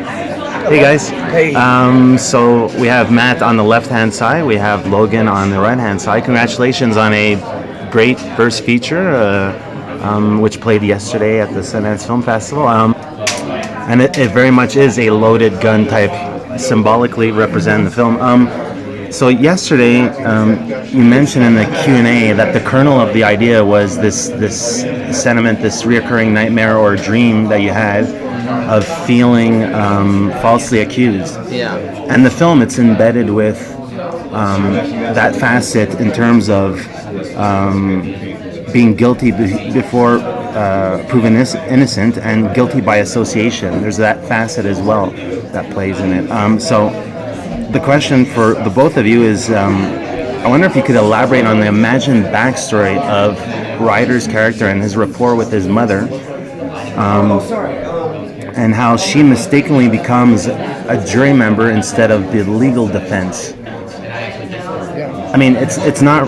Hey guys. Hey. So we have Matt on the left-hand side. We have Logan on the right-hand side. Congratulations on a great first feature, which played yesterday at the Sundance Film Festival. And it very much is a loaded gun type, symbolically representing the film. So yesterday, you mentioned in the Q&A that the kernel of the idea was this sentiment, this reoccurring nightmare or dream that you had of feeling falsely accused. Yeah. And the film, it's embedded with that facet in terms of being guilty before proven innocent and guilty by association. There's that facet as well that plays in it. So the question for the both of you is, I wonder if you could elaborate on the imagined backstory of Ryder's character and his rapport with his mother, and how she mistakenly becomes a jury member instead of the legal defense. I mean, that's not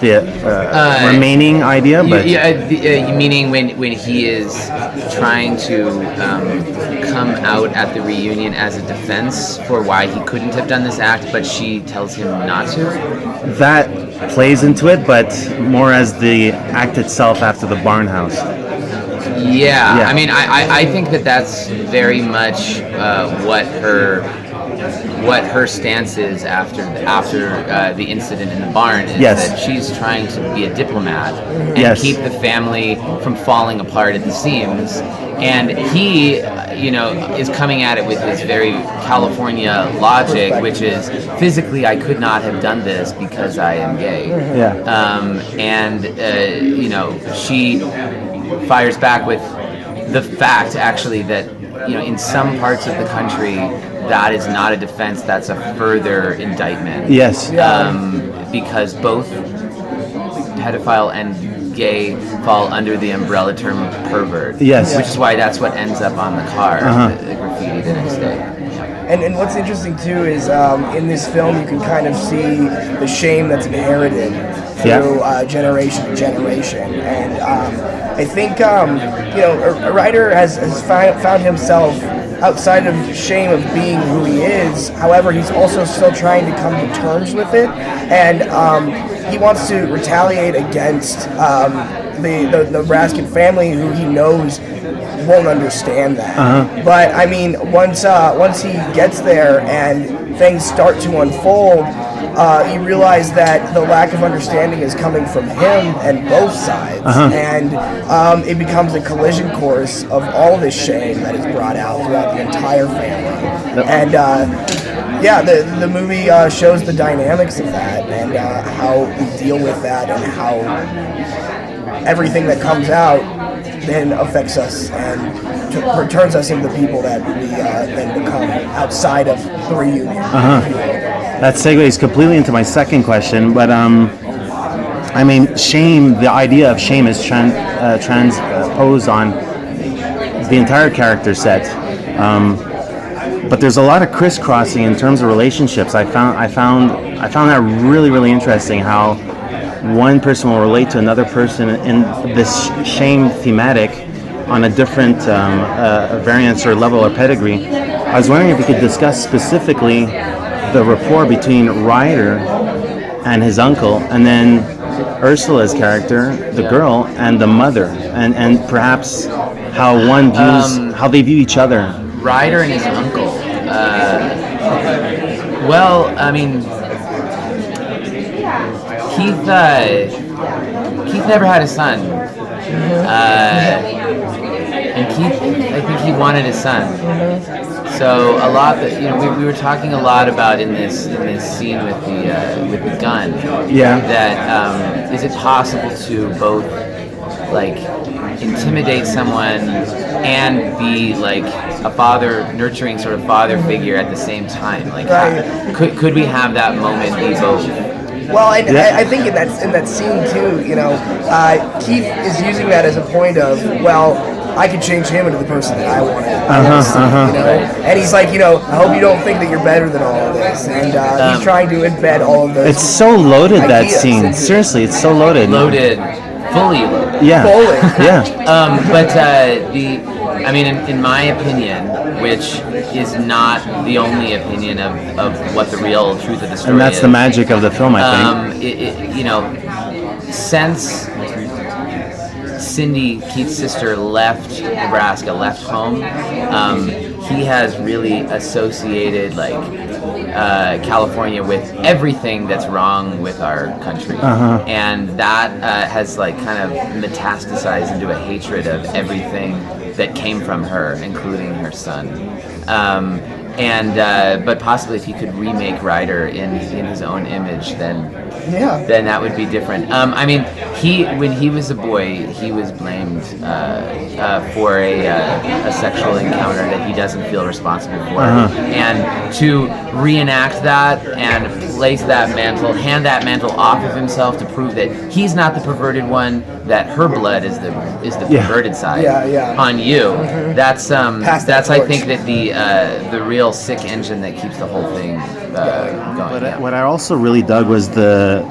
the remaining idea, but meaning when he is trying to come out at the reunion as a defense for why he couldn't have done this act, but she tells him not to. That plays into it, but more as the act itself after the barn house. Yeah. I mean, I think that's very much what her stance is after the incident in the barn is that she's trying to be a diplomat and keep the family from falling apart at the seams, and he is coming at it with his very California logic, which is physically I could not have done this because I am gay. She fires back with the fact actually that in some parts of the country that is not a defense, that's a further indictment. Yes. Because both pedophile and gay fall under the umbrella term pervert. Yes. Which is why that's what ends up on the car, the graffiti the next day. And what's interesting too is in this film you can kind of see the shame that's inherited through generation to generation, and I think a writer has found himself outside of shame of being who he is. However, he's also still trying to come to terms with it, and he wants to retaliate against the Raskin family, who he knows won't understand that. But I mean, once he gets there and things start to unfold, you realize that the lack of understanding is coming from him and both sides, and it becomes a collision course of all this shame that is brought out throughout the entire family. And the movie shows the dynamics of that and how we deal with that and how everything that comes out then affects us and turns us into the people that we then become outside of the reunion. That segues completely into my second question, but I mean, shame, the idea of shame is transposed on the entire character set, but there's a lot of crisscrossing in terms of relationships. I found that really, really interesting, how one person will relate to another person in this shame thematic on a different variance or level or pedigree. I was wondering if you could discuss specifically the rapport between Ryder and his uncle, and then Ursula's character, the girl, and the mother, and perhaps how one views, how they view each other. Ryder and his uncle. Well, I mean, Keith never had a son, and Keith, I think he wanted a son. So a lot that we were talking a lot about in this scene with the gun. Yeah. That is it possible to both like intimidate someone and be like a father, nurturing sort of father figure at the same time? Like, could we have that moment be both? Well, I think in that scene too, Keith is using that as a point of, well, I could change him into the person that I want to. And he's like, I hope you don't think that you're better than all of this. And he's trying to embed all of those. It's so loaded, that scene. Seriously, it's so loaded. Fully loaded. Yeah. Fully. Yeah. But in my opinion, which is not the only opinion of what the real truth of the story is. And that's the magic of the film, I think. Since Cindy, Keith's sister, left Nebraska, left home, he has really associated California with everything that's wrong with our country, and that has kind of metastasized into a hatred of everything that came from her, including her son. But possibly if he could remake Ryder in his own image, then that would be different. When he was a boy, he was blamed for a sexual encounter that he doesn't feel responsible for, and to reenact that and place that mantle, hand that mantle off of himself to prove that he's not the perverted one, that her blood is the perverted side on you. That's I think that the real sick engine that keeps the whole thing going. But what I also really dug was the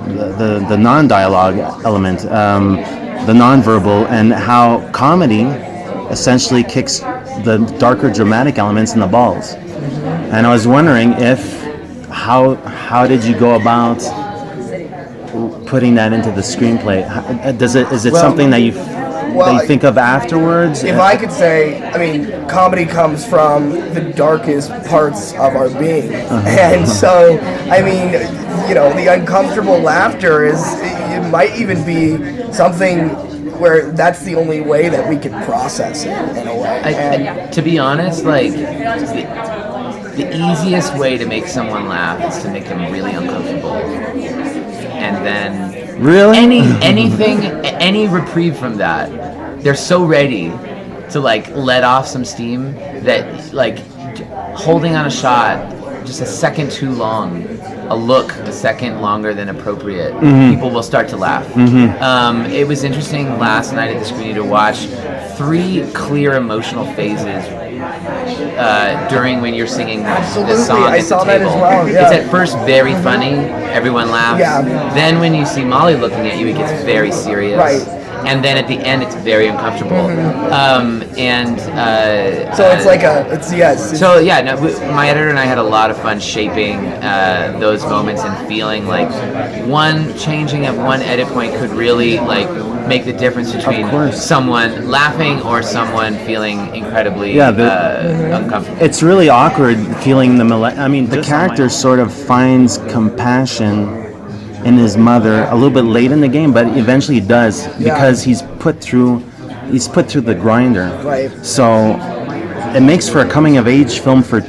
non-dialogue element, the non-verbal, and how comedy essentially kicks the darker dramatic elements in the balls. And I was wondering how did you go about putting that into the screenplay? Is it something that you think of afterwards? If I could say, comedy comes from the darkest parts of our being. And so, the uncomfortable laughter it might even be something where that's the only way that we can process it in a way. To be honest, the easiest way to make someone laugh is to make them really uncomfortable. And then any reprieve from that, they're so ready to let off some steam that holding on a shot just a second too long, a look a second longer than appropriate, people will start to laugh. It was interesting last night at the screening to watch 3 clear emotional phases during when you're singing this song I at saw the table. That as well. Yeah. It's at first very funny, everyone laughs. Yeah. Then when you see Molly looking at you, it gets very serious. Right. And then at the end, it's very uncomfortable. So it's my editor and I had a lot of fun shaping those moments and feeling like one changing of one edit point could really make the difference between someone laughing or someone feeling incredibly uncomfortable. It's really awkward feeling the character sort of finds compassion in his mother a little bit late in the game, but eventually he does because he's put through the grinder. Right. So it makes for a coming of age film for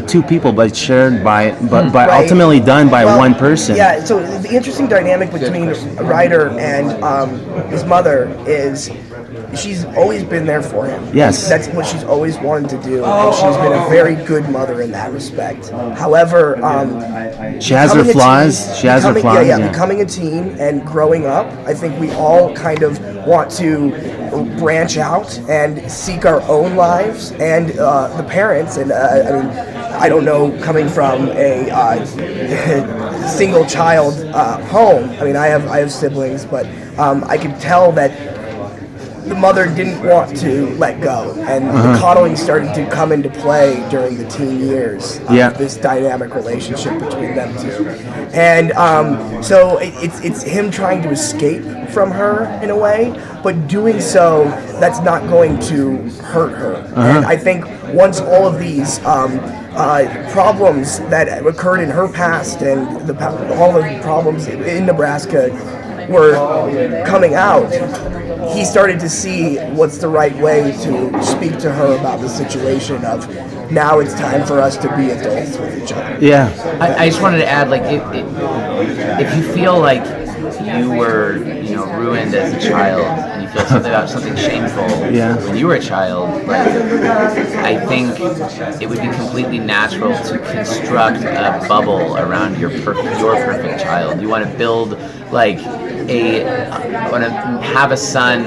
2 people, but shared by ultimately done by one person. Yeah. So the interesting dynamic between Ryder and his mother is she's always been there for him. Yes. That's what she's always wanted to do, and she's been a very good mother in that respect. However, she has her flaws. Becoming a teen and growing up, I think we all kind of want to branch out and seek our own lives, and the parents, and I don't know, coming from a single child home, I have siblings, but I can tell that the mother didn't want to let go, and the coddling started to come into play during the teen years of this dynamic relationship between them two. And so it's him trying to escape from her in a way, but doing so, that's not going to hurt her. And I think once all of these problems that occurred in her past and all of the problems in Nebraska were coming out, he started to see what's the right way to speak to her about the situation of now it's time for us to be adults with each other. Yeah. I just wanted to add, if you feel like you were, ruined as a child, and you feel something shameful when you were a child, I think it would be completely natural to construct a bubble around your perfect child. You want to build want to have a son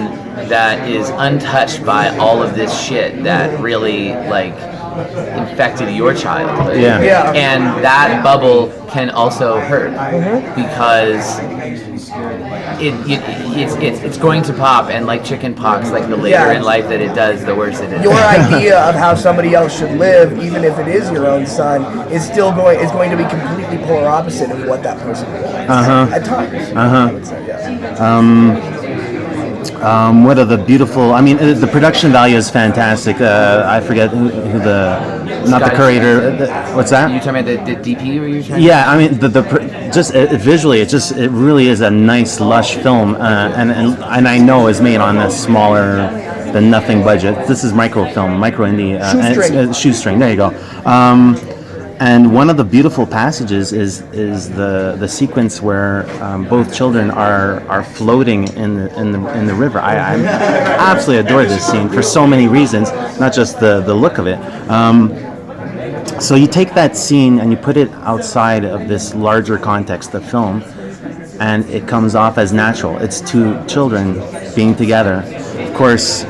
that is untouched by all of this shit that really infected your childhood. Yeah. And that bubble can also hurt because it's going to pop, and like chicken pox, like the later in life that it does, the worse it is. Your idea of how somebody else should live, even if it is your own son, is going to be completely polar opposite of what that person wants at times. I would say, what are the beautiful? I mean, the production value is fantastic. I forget who not the curator. What's that? You talking about the DP? Were you trying? Yeah, I mean, just visually, it really is a nice, lush film, and I know is made on a smaller than nothing budget. This is micro indie, shoestring. There you go. And one of the beautiful passages is the sequence where both children are floating in the river. I absolutely adore this scene for so many reasons, not just the look of it. So you take that scene and you put it outside of this larger context of film, and it comes off as natural. It's two children being together. Of course.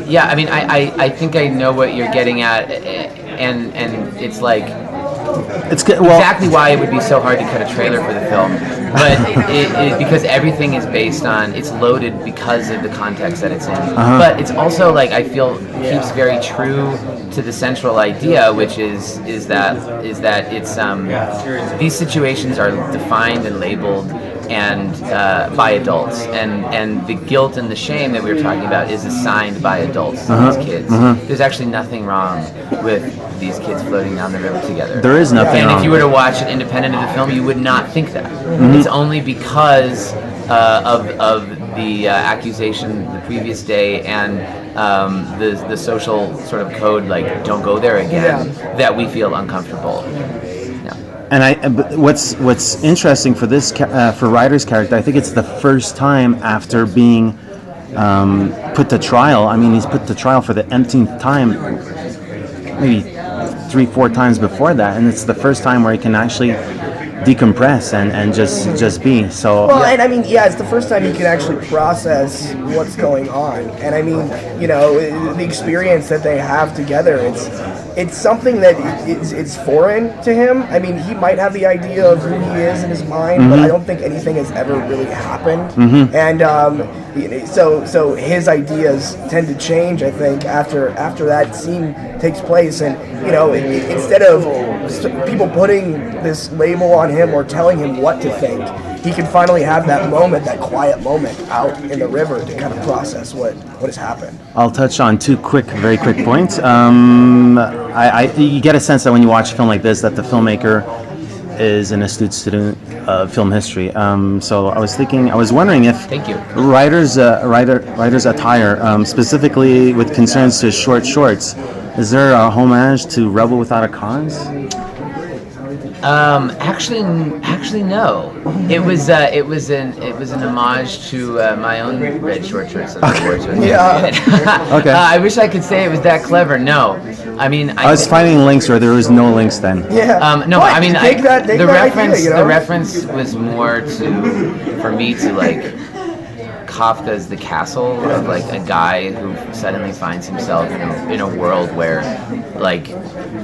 Yeah, I mean, I think I know what you're getting at, and it's like it's good. Well, exactly why it would be so hard to cut a trailer for the film, but because everything is based on, it's loaded because of the context that it's in. But it's also like I feel keeps very true to the central idea, which is that it's these situations are defined and labeled and by adults, and the guilt and the shame that we were talking about is assigned by adults to these kids. There's actually nothing wrong with these kids floating down the river together. There is nothing wrong. And if you were to watch it independent of the film, you would not think that. It's only because of the accusation the previous day and the social sort of code, like don't go there again, that we feel uncomfortable. And what's interesting for this for Ryder's character, I think it's the first time after being put to trial. I mean, he's put to trial for the umpteenth time, maybe 3-4 times before that, and it's the first time where he can actually decompress and just be. So well, and I mean, it's the first time you can actually process what's going on, and I mean, the experience that they have together, it's something that it's foreign to him. I mean, he might have the idea of who he is in his mind, but I don't think anything has ever really happened. And so his ideas tend to change, I think, after that scene takes place. And instead of people putting this label on him or telling him what to think, he can finally have that moment, that quiet moment out in the river to kind of process what has happened. I'll touch on two very quick points. You get a sense that when you watch a film like this that the filmmaker is an astute student of film history. So I was wondering if Ryder's attire, specifically with concerns to his short shorts, is there a homage to Rebel Without a Cause? Actually, no. It was an homage to my own red short shorts. Okay. I wish I could say it was that clever. No, I mean I was finding links where there was no links then. No, I mean the reference was more for me to like Kafka's The Castle, of like a guy who suddenly finds himself in a world where like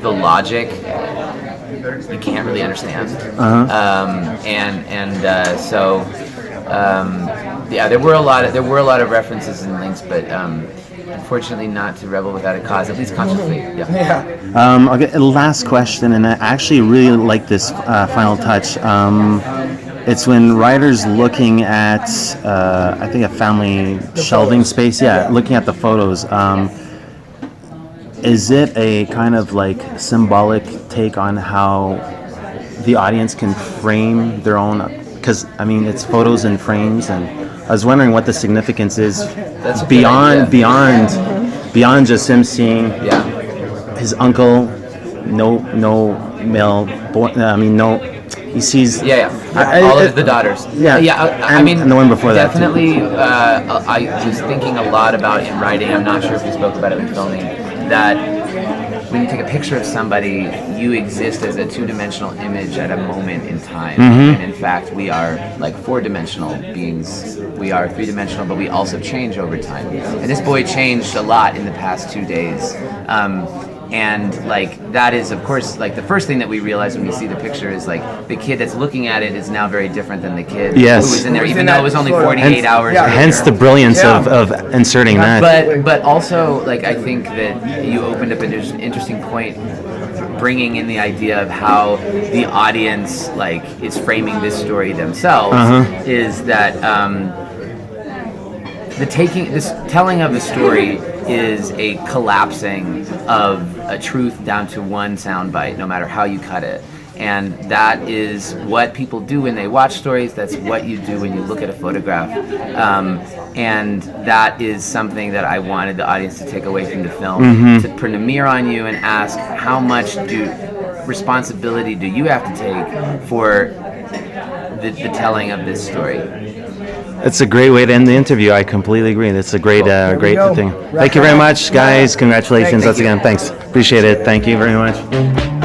the logic you can't really understand, there were a lot of references and links, but unfortunately not to Rebel Without a Cause, at least consciously. Okay, last question, and I actually really like this final touch. It's when Ryder's looking at I think a family shelving space. Looking at the photos. Is it a kind of like symbolic take on how the audience can frame their own? Because I mean, it's photos and frames, and I was wondering what the significance is beyond just him seeing his uncle. No male boy. I mean, no. He sees all of the daughters. I mean, and the one before definitely, that. Definitely, I was thinking a lot about in writing. I'm not sure if we spoke about it in filming. That when you take a picture of somebody, you exist as a two-dimensional image at a moment in time. Mm-hmm. And in fact, we are like four-dimensional beings. We are three-dimensional, but we also change over time. And this boy changed a lot in the past 2 days. And like that is, of course, like the first thing that we realize when we see the picture is like the kid that's looking at it is now very different than the kid who was in there, even though it was only 48 hours. Yeah, hence the brilliance of inserting that. But also, like, I think that you opened up an interesting point, bringing in the idea of how the audience like is framing this story themselves. Is that this telling of the story is a collapsing of a truth down to one soundbite, no matter how you cut it. And that is what people do when they watch stories. That's what you do when you look at a photograph. And that is something that I wanted the audience to take away from the film, to put a mirror on you and ask, how much responsibility do you have to take for the telling of this story? It's a great way to end the interview. I completely agree. It's a great thing. Thank you very much, guys. Congratulations once again. Thanks. Appreciate it. Thank you very much.